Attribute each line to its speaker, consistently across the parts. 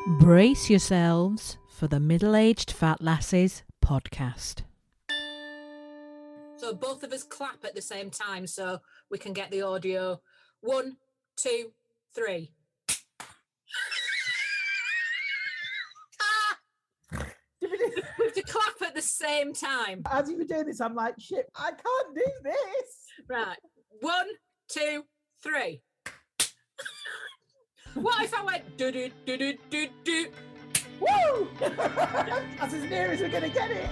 Speaker 1: Brace yourselves for the Middle-Aged Fat Lasses podcast.
Speaker 2: So both of us clap at the same time so we can get the audio. 1, 2, 3. We have to clap at the same time.
Speaker 3: As you were doing this, I'm like, shit, I can't do this.
Speaker 2: Right. 1, 2, 3. What if I went do do do do do do?
Speaker 3: Woo! That's as near as we're going to get it.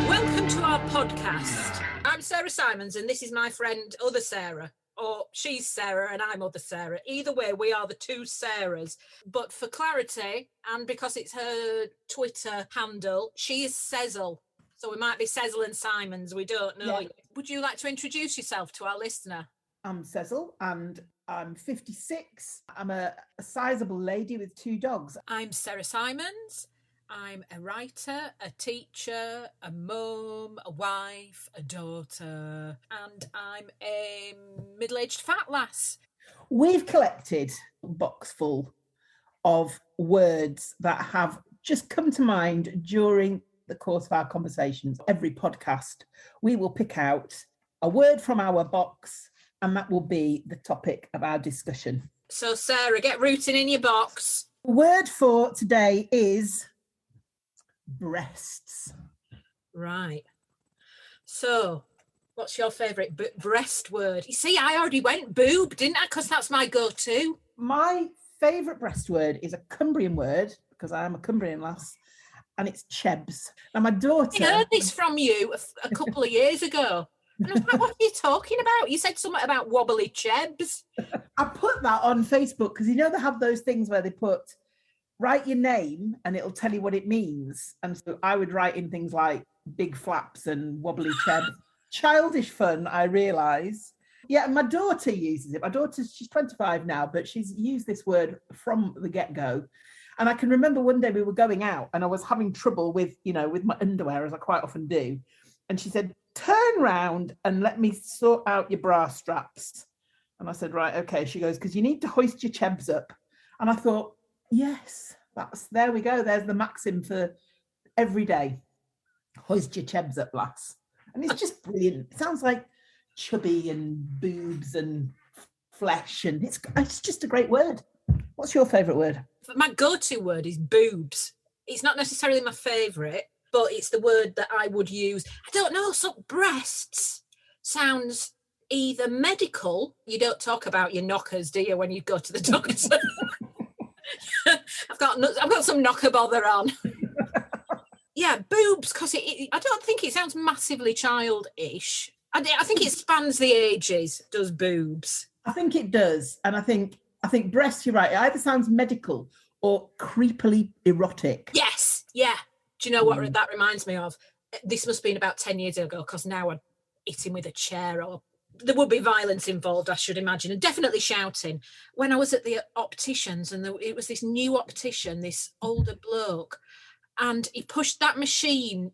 Speaker 2: Welcome to our podcast. I'm Sezl Simons and this is my friend, other Sarah. Or she's Sarah and I'm other Sarah. Either way, we are the two Sarahs. But for clarity, and because it's her Twitter handle, she is Sezl. So we might be Sezl and Simons. We don't know yet. Would you like to introduce yourself to our listener?
Speaker 3: I'm Sezl and I'm 56. I'm a sizable lady with 2 dogs.
Speaker 2: I'm Sarah Simons. I'm a writer, a teacher, a mum, a wife, a daughter, and I'm a middle-aged fat lass.
Speaker 3: We've collected a box full of words that have just come to mind during the course of our conversations. Every podcast, we will pick out a word from our box, and that will be the topic of our discussion.
Speaker 2: So, Sarah, get rooting in your box.
Speaker 3: The word for today is breasts.
Speaker 2: Right. So, what's your favourite breast word? You see, I already went boob, didn't I? Because that's my go-to.
Speaker 3: My favourite breast word is a Cumbrian word, because I am a Cumbrian lass, and it's chebs. Now, my daughter...
Speaker 2: I heard this from you a couple of years ago. And I was like, what are you talking about? You said something about wobbly chebs.
Speaker 3: I put that on Facebook, because you know they have those things where they put... write your name and it'll tell you what it means. And so I would write in things like big flaps and wobbly chebs. Childish fun, I realise. Yeah, my daughter uses it. My daughter, she's 25 now, but she's used this word from the get-go. And I can remember one day we were going out and I was having trouble with my underwear, as I quite often do. And she said, turn round and let me sort out your bra straps. And I said, right, okay. She goes, because you need to hoist your chebs up. And I thought, yes, there we go. There's the maxim for every day. Hoist your chebs up, lass. And it's just brilliant. It sounds like chubby and boobs and flesh, and it's just a great word. What's your favourite word?
Speaker 2: My go-to word is boobs. It's not necessarily my favourite, but it's the word that I would use. I don't know, some breasts sounds either medical. You don't talk about your knockers, do you, when you go to the doctor? I've got some knocker bother on. Yeah, boobs, because I don't think it sounds massively childish. I think it spans the ages, does boobs.
Speaker 3: I think it does. And I think breast, you're right, it either sounds medical or creepily erotic.
Speaker 2: Yes, yeah. Do you know what that reminds me of? This must have been about 10 years ago, because now I'd hit him with a chair, or there would be violence involved, I should imagine, and definitely shouting. When I was at the opticians, and it was this new optician, this older bloke, and he pushed that machine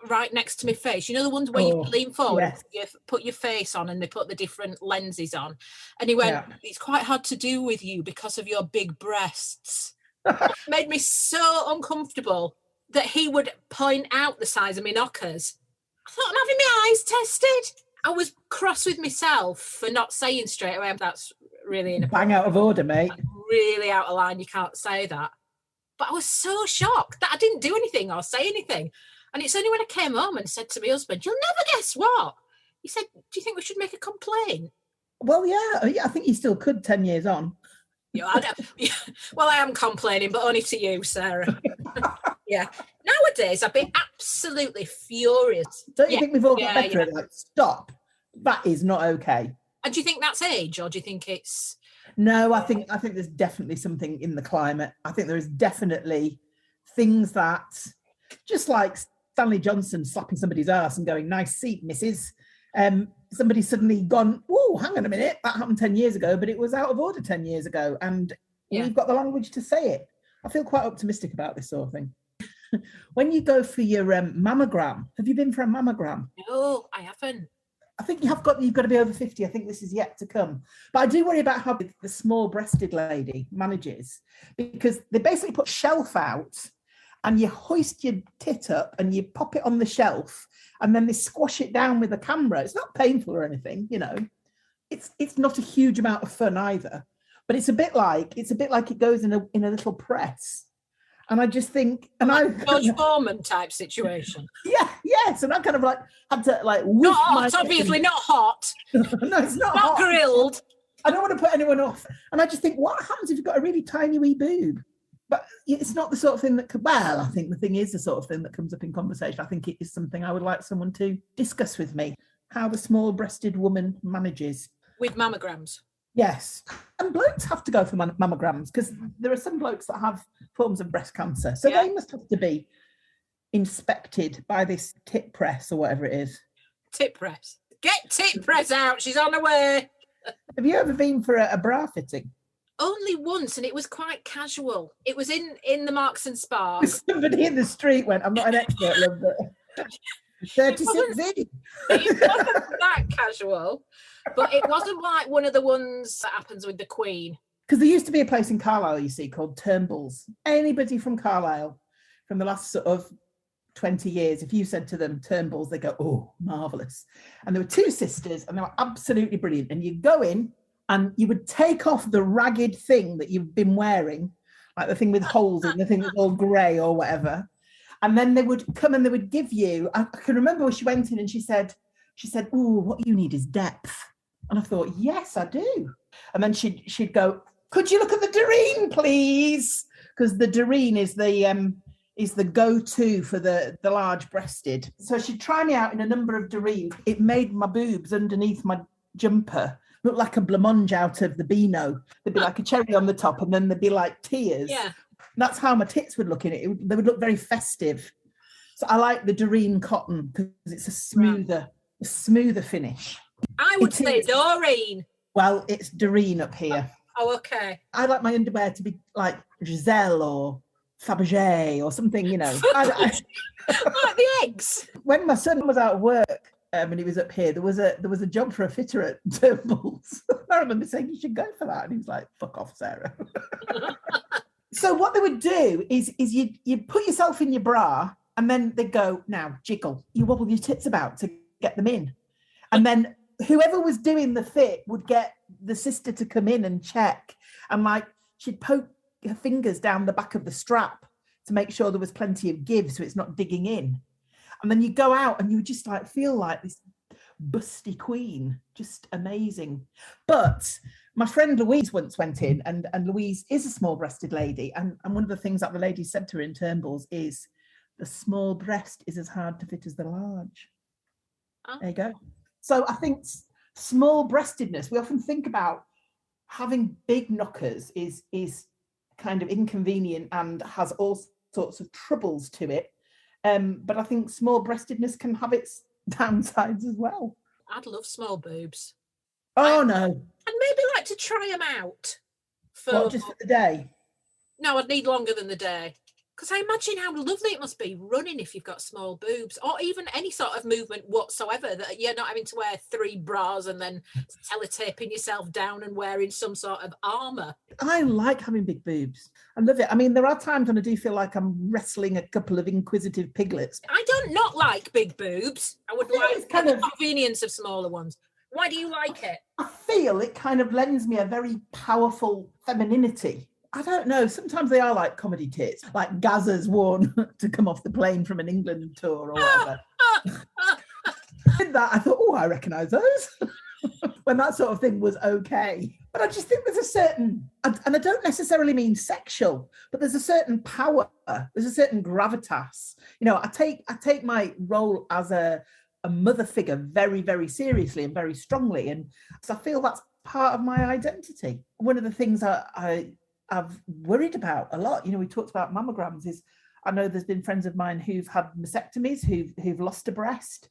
Speaker 2: right next to my face. You know the ones where you lean forward, yes, you put your face on, and they put the different lenses on. And he went, it's quite hard to do with you because of your big breasts. It made me so uncomfortable that he would point out the size of my knockers. I thought, I'm having my eyes tested. I was cross with myself for not saying straight away, that's really inappropriate.
Speaker 3: Bang out of order, mate.
Speaker 2: Really out of line, you can't say that. But I was so shocked that I didn't do anything or say anything. And it's only when I came home and said to my husband, you'll never guess what? He said, do you think we should make a complaint?
Speaker 3: Well, yeah, I think you still could 10 years on.
Speaker 2: Well, I am complaining, but only to you, Sarah. Yeah. Nowadays, I'd be absolutely furious.
Speaker 3: Don't you think we've all got better at like, stop? That is not okay.
Speaker 2: And do you think that's age, or do you think it's...
Speaker 3: No, I think there's definitely something in the climate. I think there is definitely things that, just like Stanley Johnson slapping somebody's ass and going, nice seat, missus. Somebody's suddenly gone, whoa, hang on a minute, that happened 10 years ago, but it was out of order 10 years ago. And we've got the language to say it. I feel quite optimistic about this sort of thing. When you go for your mammogram, have you been for a mammogram?
Speaker 2: No, I haven't.
Speaker 3: I think you've got to be over 50. I think this is yet to come. But I do worry about how the small-breasted lady manages, because they basically put shelf out and you hoist your tit up and you pop it on the shelf and then they squash it down with a camera. It's not painful or anything, you know. It's not a huge amount of fun either, but it's a bit like it goes in a little press. And I just think, and
Speaker 2: George Foreman type situation.
Speaker 3: Yeah, yes. And I kind of like had to like
Speaker 2: not hot, obviously not hot.
Speaker 3: No, it's not hot.
Speaker 2: Grilled.
Speaker 3: I don't want to put anyone off. And I just think, what happens if you've got a really tiny wee boob? But it's not the sort of thing that could, well, I think the thing is the sort of thing that comes up in conversation. I think it is something I would like someone to discuss with me, how the small-breasted woman manages.
Speaker 2: With mammograms.
Speaker 3: Yes. And blokes have to go for mammograms because there are some blokes that have forms of breast cancer. So they must have to be inspected by this tit press or whatever it is.
Speaker 2: Tit press. Get tit press out. She's on her way.
Speaker 3: Have you ever been for a bra fitting?
Speaker 2: Only once, and it was quite casual. It was in the Marks and Sparks.
Speaker 3: Somebody in the street went, I'm not an expert, love, but 36
Speaker 2: It wasn't that casual, but it wasn't like one of the ones that happens with the Queen.
Speaker 3: Because there used to be a place in Carlisle, you see, called Turnbull's. Anybody from Carlisle from the last sort of 20 years, if you said to them Turnbull's, they go, oh, marvellous. And there were two sisters and they were absolutely brilliant. And you'd go in and you would take off the ragged thing that you've been wearing, like the thing with holes in, the thing that's all grey or whatever. And then they would come and they would give you, I can remember when she went in and she said, oh, what you need is depth. And I thought, yes, I do. And then she'd go, could you look at the Doreen, please? Because the Doreen is the go-to for the large-breasted. So she'd try me out in a number of Doreens. It made my boobs underneath my jumper look like a blancmange out of the Beano. There'd be like a cherry on the top and then there'd be like tears.
Speaker 2: Yeah.
Speaker 3: That's how my tits would look in it. They would look very festive. So I like the Doreen cotton because it's a smoother finish.
Speaker 2: I would say Doreen.
Speaker 3: Well, it's Doreen up here.
Speaker 2: Oh, okay.
Speaker 3: I like my underwear to be like Giselle or Fabergé or something, you know.
Speaker 2: Like the eggs.
Speaker 3: When my son was out of work and he was up here, there was a job for a fitter at Turnbull's. I remember saying, you should go for that. And he was like, fuck off, Sarah. So what they would do is you put yourself in your bra and then they go, now jiggle. You wobble your tits about to get them in. And then whoever was doing the fit would get the sister to come in and check. And like she'd poke her fingers down the back of the strap to make sure there was plenty of give so it's not digging in. And then you go out and you just like feel like this busty queen, just amazing. But my friend Louise once went in and Louise is a small-breasted lady. And one of the things that the lady said to her in Turnbull's is the small breast is as hard to fit as the large. Oh. There you go. So I think small-breastedness, we often think about having big knockers is kind of inconvenient and has all sorts of troubles to it. But I think small-breastedness can have its downsides as well.
Speaker 2: I'd love small boobs.
Speaker 3: Oh, no.
Speaker 2: I'd maybe like to try them out.
Speaker 3: Just for the day?
Speaker 2: No, I'd need longer than the day. Because I imagine how lovely it must be running if you've got small boobs, or even any sort of movement whatsoever, that you're not having to wear 3 bras and then sellotaping yourself down and wearing some sort of armour. I
Speaker 3: like having big boobs. I love it. I mean, there are times when I do feel like I'm wrestling a couple of inquisitive piglets.
Speaker 2: I don't not like big boobs. I would like the convenience of smaller ones. Why do you like it?
Speaker 3: I feel it kind of lends me a very powerful femininity. I don't know. Sometimes they are like comedy tits, like Gazza's worn to come off the plane from an England tour or whatever. Did that, I thought, oh, I recognise those. When that sort of thing was okay. But I just think there's a certain, and I don't necessarily mean sexual, but there's a certain power, there's a certain gravitas. You know, I take my role as a mother figure very, very seriously and very strongly. And so I feel that's part of my identity. One of the things I've worried about a lot, you know, we talked about mammograms, is I know there's been friends of mine who've had mastectomies, who've lost a breast.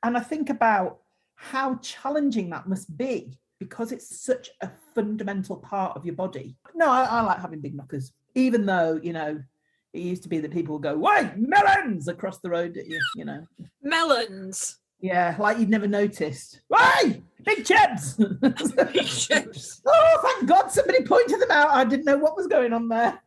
Speaker 3: And I think about how challenging that must be because it's such a fundamental part of your body. No, I like having big knockers, even though, you know, it used to be that people would go, "Why, melons!" across the road at you, you know.
Speaker 2: Melons.
Speaker 3: Yeah, like you'd never noticed. Why? Big chebs!
Speaker 2: Big chebs.
Speaker 3: Oh, thank God somebody pointed them out. I didn't know what was going on there.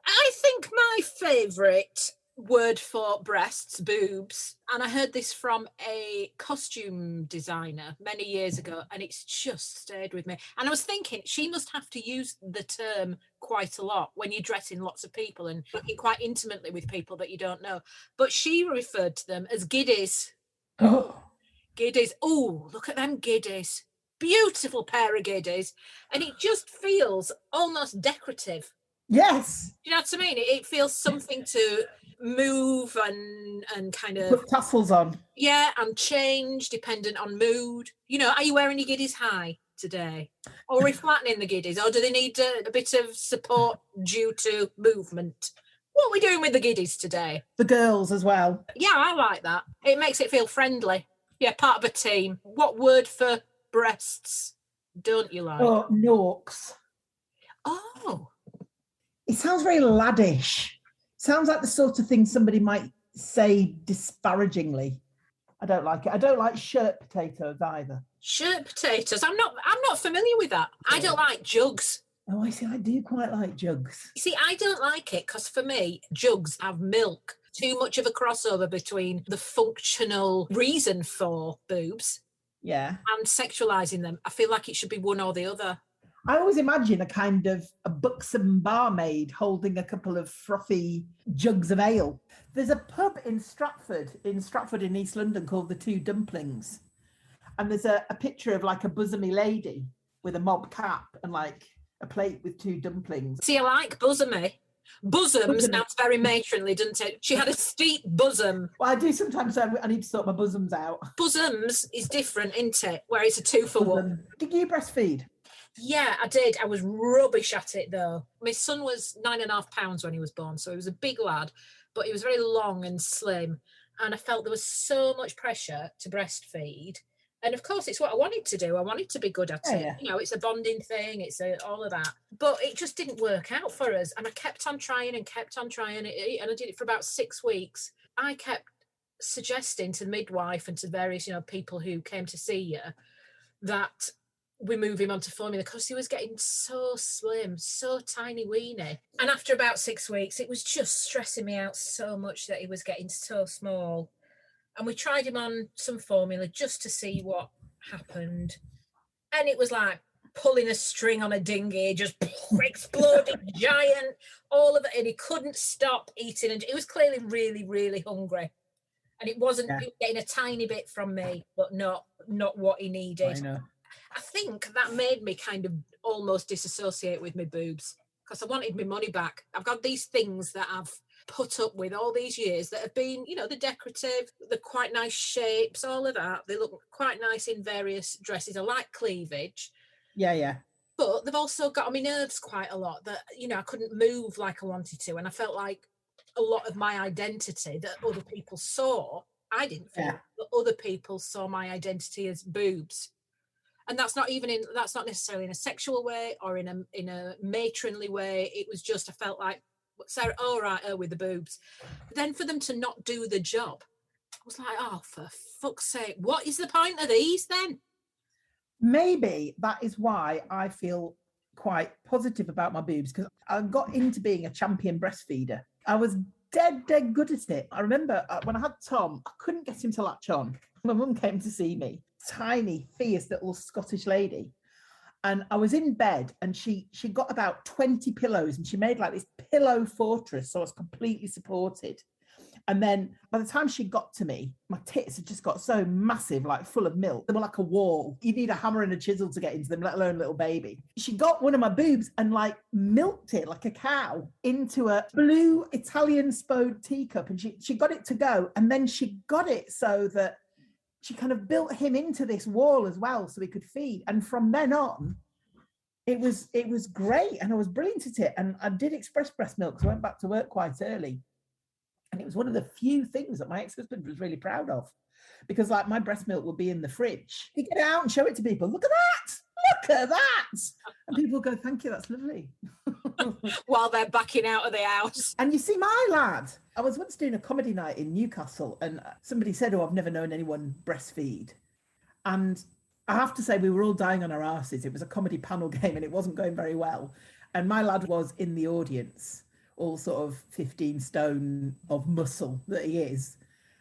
Speaker 2: I think my favourite word for breasts, boobs, and I heard this from a costume designer many years ago, and it's just stayed with me. And I was thinking, she must have to use the term quite a lot when you're dressing lots of people and working quite intimately with people that you don't know. But she referred to them as giddies.
Speaker 3: Oh,
Speaker 2: Giddies. Oh, look at them giddies. Beautiful pair of giddies. And it just feels almost decorative.
Speaker 3: yes.
Speaker 2: Do you know what I mean? It feels something to move and kind of,
Speaker 3: Put tassels on.
Speaker 2: yeah, and change dependent on mood. You know, are you wearing your giddies high today? Or are we flattening the giddies? Or do they need a bit of support due to movement? What are we doing with the giddies today?
Speaker 3: The girls as well.
Speaker 2: Yeah, I like that. It makes it feel friendly. Yeah, part of a team. What word for breasts don't you like?
Speaker 3: Oh, norks.
Speaker 2: Oh.
Speaker 3: It sounds very laddish. Sounds like the sort of thing somebody might say disparagingly. I don't like it. I don't like shirt potatoes either.
Speaker 2: Shirt potatoes. I'm not familiar with that. I don't like jugs.
Speaker 3: Oh, I see. I do quite like jugs.
Speaker 2: You see, I don't like it because for me, jugs have milk. Too much of a crossover between the functional reason for boobs,
Speaker 3: yeah,
Speaker 2: and sexualizing them. I feel like it should be one or the other.
Speaker 3: I always imagine a kind of a buxom barmaid holding a couple of frothy jugs of ale. There's a pub in Stratford in East London called the Two Dumplings. And there's a picture of like a bosomy lady with a mob cap and like a plate with two dumplings.
Speaker 2: See, I like bosomy. Bosom sounds very matronly, doesn't it? She had a steep bosom.
Speaker 3: Well, I do sometimes, so I need to sort my bosoms out.
Speaker 2: Bosoms is different, isn't it? Where it's a 2-for-1.
Speaker 3: Did you breastfeed?
Speaker 2: Yeah, I did. I was rubbish at it though. My son was 9.5 pounds when he was born, so he was a big lad, but he was very long and slim. And I felt there was so much pressure to breastfeed. And of course, it's what I wanted to do. I wanted to be good at it.
Speaker 3: Yeah.
Speaker 2: You know, it's a bonding thing. It's all of that. But it just didn't work out for us. And I kept on trying and kept on trying. And I did it for about 6 weeks. I kept suggesting to the midwife and to various, people who came to see you that we move him onto formula because he was getting so slim, so tiny weeny. And after about 6 weeks, it was just stressing me out so much that he was getting so small. And we tried him on some formula just to see what happened. And it was like pulling a string on a dinghy, just exploding giant, all of it. And he couldn't stop eating. And he was clearly really, really hungry. And it wasn't he was getting a tiny bit from me, but not what he needed.
Speaker 3: I know.
Speaker 2: I think that made me kind of almost disassociate with my boobs because I wanted my money back. I've got these things that I've put up with all these years that have been, the decorative, the quite nice shapes, all of that. They look quite nice in various dresses. I like cleavage.
Speaker 3: Yeah.
Speaker 2: But they've also got on my nerves quite a lot that, I couldn't move like I wanted to. And I felt like a lot of my identity that other people saw, I didn't feel, but other people saw my identity as boobs. And that's not necessarily in a sexual way or in a matronly way. It was just, I felt like, Sarah, all right, with the boobs. But then for them to not do the job, I was like, oh, for fuck's sake, what is the point of these then?
Speaker 3: Maybe that is why I feel quite positive about my boobs, because I got into being a champion breastfeeder. I was dead good at it. I remember when I had Tom, I couldn't get him to latch on. My mum came to see me, tiny, fierce little Scottish lady. And I was in bed and she got about 20 pillows and she made like this pillow fortress. So I was completely supported. And then by the time she got to me, my tits had just got so massive, like full of milk. They were like a wall. You need a hammer and a chisel to get into them, let alone a little baby. She got one of my boobs and like milked it like a cow into a blue Italian spode teacup. And she got it to go. And then she got it so that she kind of built him into this wall as well so he could feed. And from then on, it was great. And I was brilliant at it. And I did express breast milk, so I went back to work quite early. And it was one of the few things that my ex-husband was really proud of. because like my breast milk would be in the fridge. You get it out and show it to people. Look at that. Look at that. And people go, thank you, that's lovely.
Speaker 2: While they're backing out of the house.
Speaker 3: And you see my lad, I was once doing a comedy night in Newcastle and somebody said, oh, I've never known anyone breastfeed. And I have to say, we were all dying on our asses. It was a comedy panel game and it wasn't going very well. And my lad was in the audience, all sort of 15 stone of muscle that he is.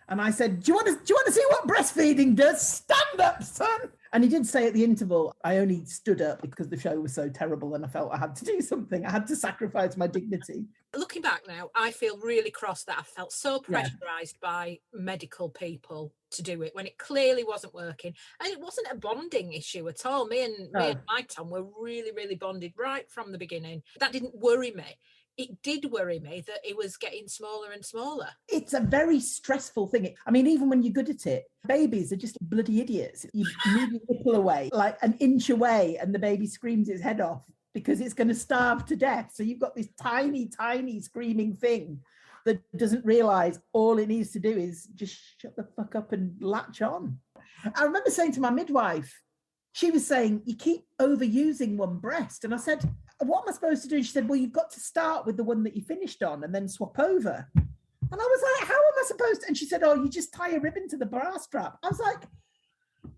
Speaker 3: And I said, do you want to see what breastfeeding does? Stand up, son. And he did say at the interval, I only stood up because the show was so terrible and I felt I had to do something. I had to sacrifice my dignity.
Speaker 2: Looking back now, I feel really cross that I felt so pressurised by medical people to do it when it clearly wasn't working. And it wasn't a bonding issue at all. Me and my Tom were really, really bonded right from the beginning. That didn't worry me. It did worry me that it was getting smaller and smaller.
Speaker 3: It's a very stressful thing. I mean, even when you're good at it, babies are just bloody idiots. You move your nipple away, like an inch away, and the baby screams its head off because it's going to starve to death. So you've got this tiny, tiny screaming thing that doesn't realise all it needs to do is just shut the fuck up and latch on. I remember saying to my midwife, she was saying, you keep overusing one breast. And I said, what am I supposed to do? She said, well, you've got to start with the one that you finished on and then swap over. And I was like, how am I supposed to? And she said, oh, you just tie a ribbon to the bra strap. I was like,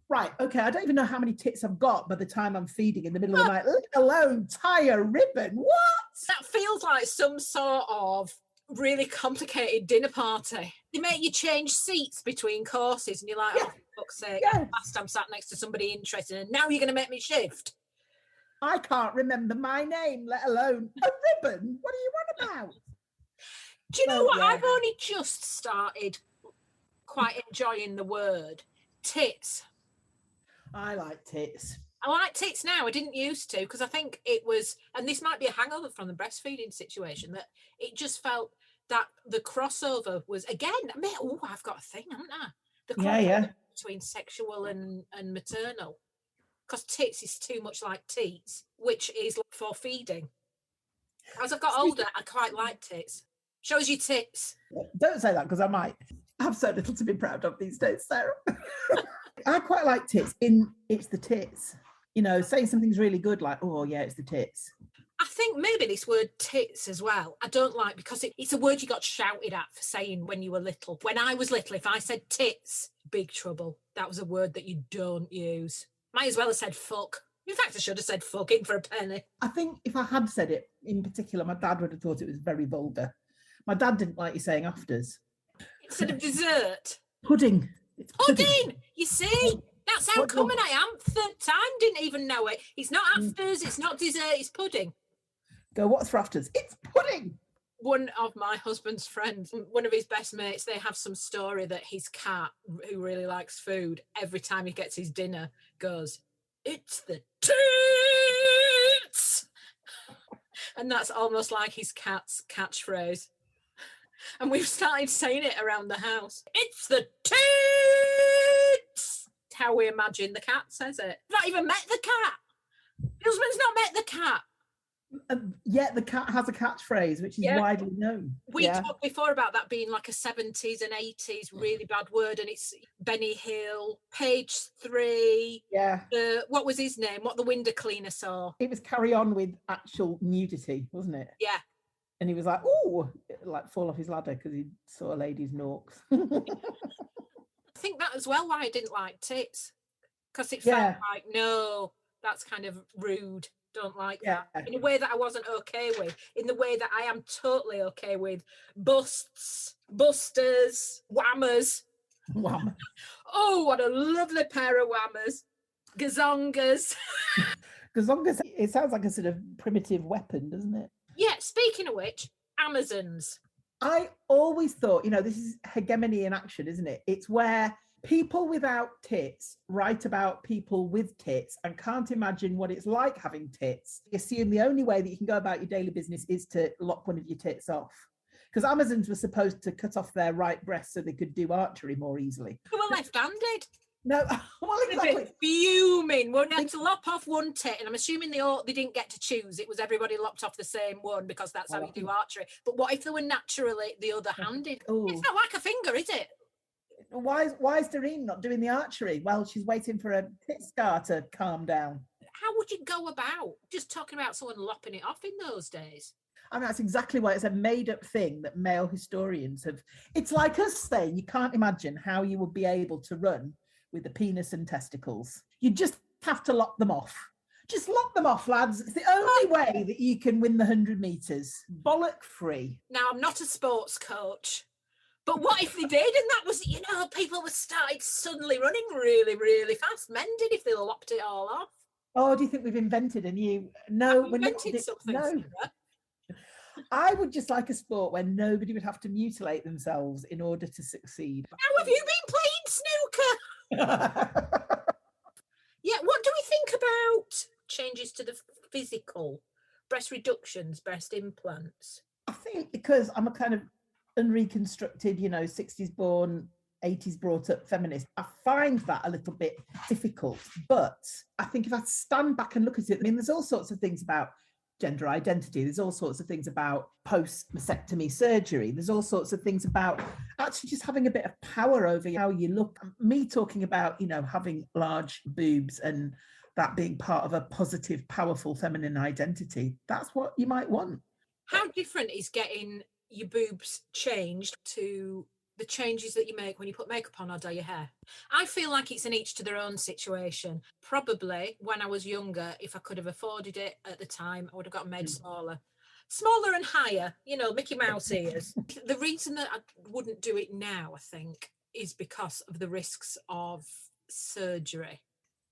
Speaker 3: right, okay, I don't even know how many tits I've got by the time I'm feeding in the middle of the night, let alone tie a ribbon. What?
Speaker 2: That feels like some sort of really complicated dinner party. They make you change seats between courses and you're like, oh, for fuck's sake, last I'm sat next to somebody interested and now you're going to make me shift.
Speaker 3: I can't remember my name, let alone a ribbon. What are you on about?
Speaker 2: Do you know what? I've only just started quite enjoying the word tits.
Speaker 3: I like tits.
Speaker 2: I like tits now. I didn't used to because I think it was, and this might be a hangover from the breastfeeding situation, that it just felt that the crossover was, again, I've got a thing, haven't I? The crossover between sexual and maternal. Because tits is too much like teats, which is for feeding. As I've got older, I quite like tits. Shows you tits.
Speaker 3: Don't say that because I might have so little to be proud of these days, Sarah. I quite like tits in it's the tits. You know, saying something's really good, like, oh, yeah, it's the tits.
Speaker 2: I think maybe this word tits as well, I don't like because it's a word you got shouted at for saying when you were little. When I was little, if I said tits, big trouble. That was a word that you don't use. Might as well have said fuck. In fact, I should have said fucking for a penny. I
Speaker 3: think if I had said it in particular, my dad would have thought it was very vulgar. My dad didn't like you saying afters.
Speaker 2: Instead of dessert.
Speaker 3: Pudding.
Speaker 2: It's pudding. You see? That's how common I am. Third time, didn't even know it. It's not afters, it's not dessert, it's pudding.
Speaker 3: Go, what's for afters? It's pudding.
Speaker 2: One of my husband's friends, one of his best mates, they have some story that his cat, who really likes food, every time he gets his dinner, goes, it's the tits. And that's almost like his cat's catchphrase. And we've started saying it around the house. It's the tits. How we imagine the cat says it. I've not even met the cat. Husband's not met the cat.
Speaker 3: Yet the cat has a catchphrase which is widely known.
Speaker 2: We talked before about that being like a 70s and 80s really bad word, and it's Benny Hill, page 3. What was his name? What the window cleaner saw.
Speaker 3: It was carry on with actual nudity, wasn't it?
Speaker 2: Yeah.
Speaker 3: And he was like, oh, like fall off his ladder because he saw a lady's norks.
Speaker 2: I think that as well why I didn't like tits, because it felt like, no, that's kind of rude. Don't like that in a way that I wasn't okay with, in the way that I am totally okay with busts, busters, whammers.
Speaker 3: Wham.
Speaker 2: Oh, what a lovely pair of whammers. Gazongas.
Speaker 3: Gazongas, it sounds like a sort of primitive weapon, doesn't it?
Speaker 2: Yeah, speaking of which, Amazons.
Speaker 3: I always thought, you know, this is hegemony in action, isn't it? It's where people without tits write about people with tits and can't imagine what it's like having tits. You assume the only way that you can go about your daily business is to lock one of your tits off. Because Amazons were supposed to cut off their right breast so they could do archery more easily.
Speaker 2: They were left-handed.
Speaker 3: No, well, exactly.
Speaker 2: Fuming. Well, they had to lop off one tit, and I'm assuming they didn't get to choose. It was everybody lopped off the same one because that's how you do archery. But what if they were naturally the other-handed? It's not like a finger, is it?
Speaker 3: Why is Doreen not doing the archery? Well, she's waiting for a tit scar to calm down.
Speaker 2: How would you go about just talking about someone lopping it off in those days?
Speaker 3: I mean, that's exactly why it's a made-up thing that male historians have. It's like us saying you can't imagine how you would be able to run with a penis and testicles. You just have to lock them off. Just lock them off, lads. It's the only way that you can win the 100 metres. Bollock free.
Speaker 2: Now, I'm not a sports coach, but what if they did? And that was, people were started suddenly running really, really fast. Men did if they lopped it all off.
Speaker 3: Oh, do you think we've invented a new? No,
Speaker 2: we're invented something.
Speaker 3: No.
Speaker 2: Sarah.
Speaker 3: I would just like a sport where nobody would have to mutilate themselves in order to succeed.
Speaker 2: How have you been playing snooker? Yeah, what do we think about changes to the physical? Breast reductions, breast implants?
Speaker 3: I think because I'm a kind of unreconstructed, 60s born, 80s brought up feminist, I find that a little bit difficult. But I think if I stand back and look at it, I mean, there's all sorts of things about gender identity. There's all sorts of things about post-mastectomy surgery. There's all sorts of things about actually just having a bit of power over how you look. Me talking about, having large boobs and that being part of a positive, powerful feminine identity. That's what you might want.
Speaker 2: How different is getting your boobs changed to the changes that you make when you put makeup on or dye your hair? I feel like it's an each to their own situation. Probably when I was younger, if I could have afforded it at the time, I would have got made smaller and higher, Mickey Mouse ears. The reason that I wouldn't do it now, I think, is because of the risks of surgery.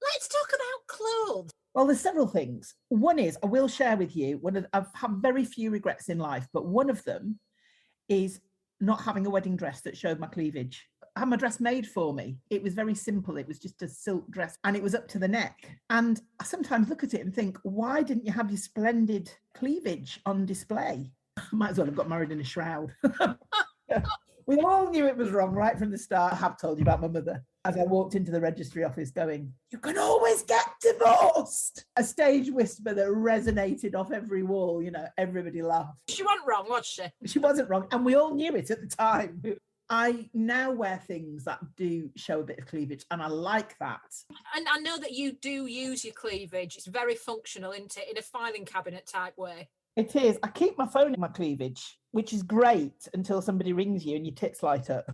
Speaker 2: Let's talk about clothes.
Speaker 3: Well, there's several things. One is, I will share with you, I've had very few regrets in life, but one of them is not having a wedding dress that showed my cleavage. I had my dress made for me. It was very simple. It was just a silk dress and it was up to the neck. And I sometimes look at it and think, why didn't you have your splendid cleavage on display? Might as well have got married in a shroud. We all knew it was wrong right from the start. I have told you about my mother. As I walked into the registry office going, you can always get divorced. A stage whisper that resonated off every wall, everybody laughed.
Speaker 2: She wasn't wrong, was she?
Speaker 3: She wasn't wrong. And we all knew it at the time. I now wear things that do show a bit of cleavage and I like that.
Speaker 2: And I know that you do use your cleavage. It's very functional, isn't it? In a filing cabinet type way.
Speaker 3: It is. I keep my phone in my cleavage, which is great until somebody rings you and your tits light up.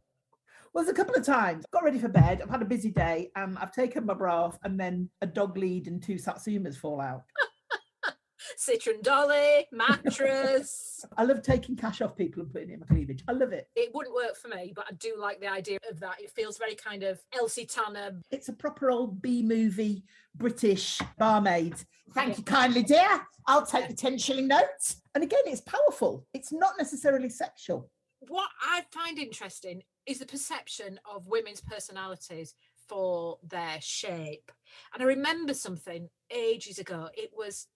Speaker 3: Well, there's a couple of times. Got ready for bed. I've had a busy day and I've taken my bra off and then a dog lead and 2 satsumas fall out.
Speaker 2: Citron dolly, mattress.
Speaker 3: I love taking cash off people and putting it in my cleavage. I love it.
Speaker 2: It wouldn't work for me, but I do like the idea of that. It feels very kind of Elsie Tanner.
Speaker 3: It's a proper old B-movie British barmaid. Thank you kindly, dear. I'll take the 10-shilling note. And again, it's powerful. It's not necessarily sexual.
Speaker 2: What I find interesting is the perception of women's personalities for their shape. And I remember something ages ago. It was,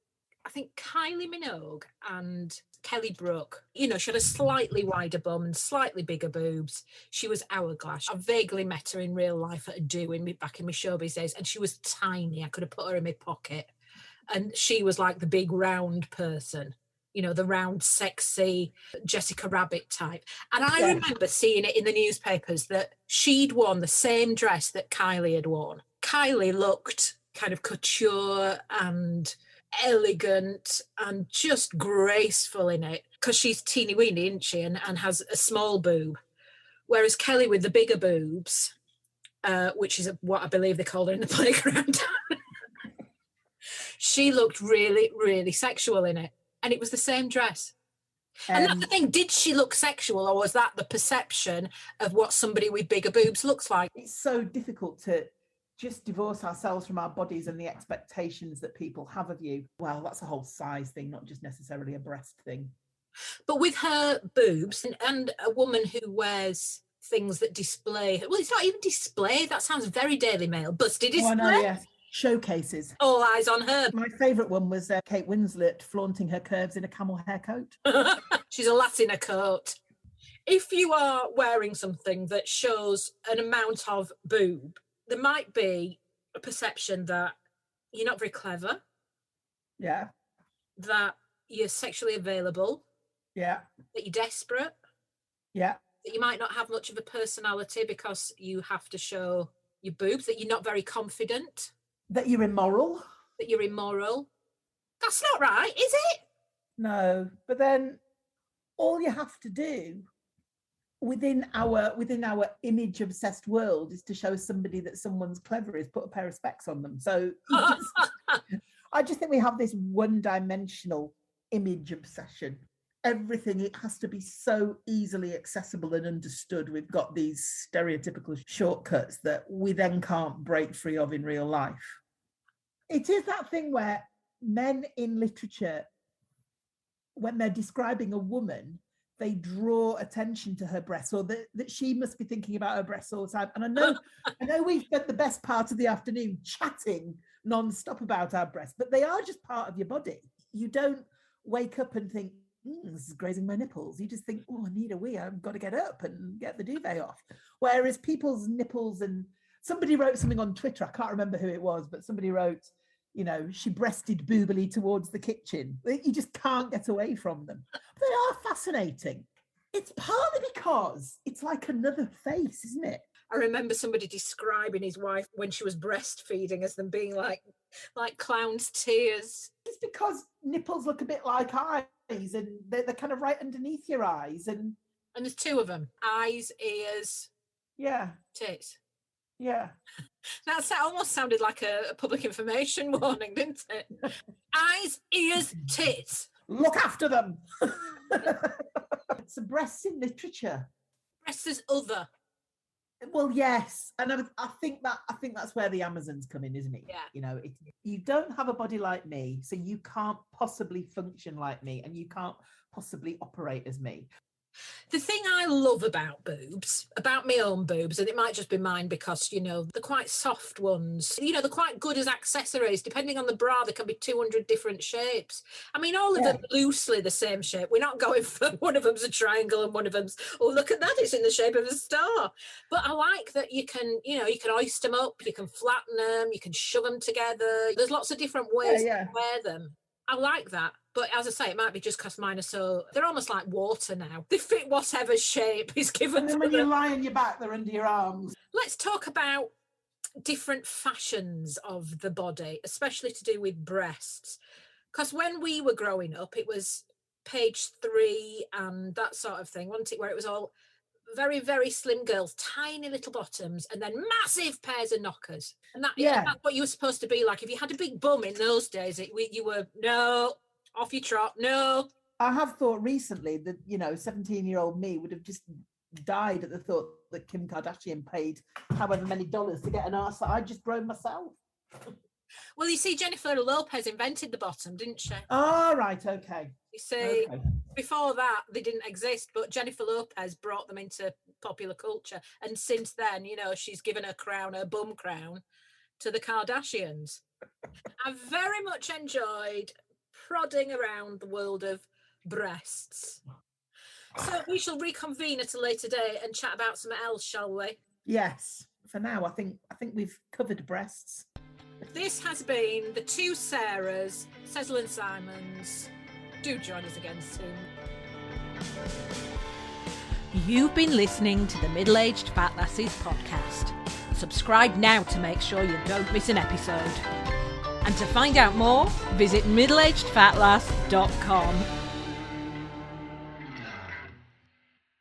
Speaker 2: I think, Kylie Minogue and Kelly Brook. She had a slightly wider bum and slightly bigger boobs. She was hourglass. I vaguely met her in real life at a do back in my showbiz days, and she was tiny. I could have put her in my pocket. And she was like the big round person, the round, sexy Jessica Rabbit type. And I remember seeing it in the newspapers that she'd worn the same dress that Kylie had worn. Kylie looked kind of couture and elegant and just graceful in it because she's teeny weeny, isn't she, and has a small boob. Whereas Kelly with the bigger boobs, which is what I believe they called her in the playground, she looked really, really sexual in it. And it was the same dress. And that's the thing, did she look sexual or was that the perception of what somebody with bigger boobs looks like?
Speaker 3: It's so difficult to just divorce ourselves from our bodies and the expectations that people have of you. Well, that's a whole size thing, not just necessarily a breast thing.
Speaker 2: But with her boobs and a woman who wears things that display, well, it's not even display, that sounds very Daily Mail, busty display.
Speaker 3: Oh, I know, yes. Showcases.
Speaker 2: All eyes on her.
Speaker 3: My favourite one was Kate Winslet flaunting her curves in a camel hair coat.
Speaker 2: She's a lat in a coat. If you are wearing something that shows an amount of boob, there might be a perception that you're not very clever.
Speaker 3: Yeah.
Speaker 2: That you're sexually available.
Speaker 3: Yeah.
Speaker 2: That you're desperate.
Speaker 3: Yeah.
Speaker 2: that you might not have much of a personality because you have to show your boobs, that you're not very confident,
Speaker 3: That you're immoral.
Speaker 2: that you're immoral. That's not right, is it?
Speaker 3: No, but then all you have to do within our image obsessed world is to show somebody that someone's clever is put a pair of specs on them. So I just think we have this one-dimensional image obsession. Everything, it has to be so easily accessible and understood. We've got these stereotypical shortcuts that we then can't break free of in real life. It is that thing where men in literature, when they're describing a woman, they draw attention to her breasts, or that she must be thinking about her breasts all the time. And I know we've spent the best part of the afternoon chatting non-stop about our breasts, but they are just part of your body. You don't wake up and think, this is grazing my nipples. You just think, oh, I need a wee. I've got to get up and get the duvet off. Whereas people's nipples, and somebody wrote something on Twitter, I can't remember who it was, but somebody wrote, you know, she breasted boobily towards the kitchen. You just can't get away from them. They are fascinating. It's partly because it's like another face, isn't it?
Speaker 2: I remember somebody describing his wife when she was breastfeeding as them being like clown's tears.
Speaker 3: It's because nipples look a bit like eyes, and they're kind of right underneath your eyes. And
Speaker 2: there's two of them: eyes, ears, tits.
Speaker 3: Yeah.
Speaker 2: That almost sounded like a public information warning, didn't it? Eyes, ears, tits.
Speaker 3: Look after them. It's a breasts in literature.
Speaker 2: Breasts as other.
Speaker 3: Well, yes, and I think that's where the Amazons come in, isn't it?
Speaker 2: Yeah.
Speaker 3: You know, you don't have a body like me, so you can't possibly function like me, and you can't possibly operate as me.
Speaker 2: The thing I love about boobs, about my own boobs, and it might just be mine because, you know, they're quite soft ones. You know, they're quite good as accessories. Depending on the bra, there can be 200 different shapes. I mean, all of them loosely the same shape. We're not going for one of them's a triangle and one of them's, oh, look at that, it's in the shape of a star. But I like that you can hoist them up, you can flatten them, you can shove them together. There's lots of different ways to wear them. I like that. But as I say, it might be just because mine are they're almost like water now. They fit whatever shape is given
Speaker 3: and then
Speaker 2: to
Speaker 3: when
Speaker 2: them.
Speaker 3: you lie on your back, they're under your arms.
Speaker 2: Let's talk about different fashions of the body, especially to do with breasts. Because when we were growing up, it was page 3 and that sort of thing, wasn't it? Where it was all very, very slim girls, tiny little bottoms, and then massive pairs of knockers. And that's what you were supposed to be like. If you had a big bum in those days, you were, no, off your trot, no.
Speaker 3: I have thought recently that, you know, 17-year-old me would have just died at the thought that Kim Kardashian paid however many dollars to get an arse that I'd just grown myself.
Speaker 2: Well, you see, Jennifer Lopez invented the bottom, didn't she?
Speaker 3: Oh, right, okay.
Speaker 2: You see, before that, they didn't exist, but Jennifer Lopez brought them into popular culture. And since then, you know, she's given her bum crown, to the Kardashians. I've very much enjoyed prodding around the world of breasts. So we shall reconvene at a later date and chat about something else, shall we?
Speaker 3: Yes. For now, I think we've covered breasts.
Speaker 2: This has been the two Sarahs, Sezl Simons. Do join us again soon.
Speaker 1: You've been listening to the Middle-Aged Fat Lasses podcast. Subscribe now to make sure you don't miss an episode. And to find out more, visit middleagedfatlass.com.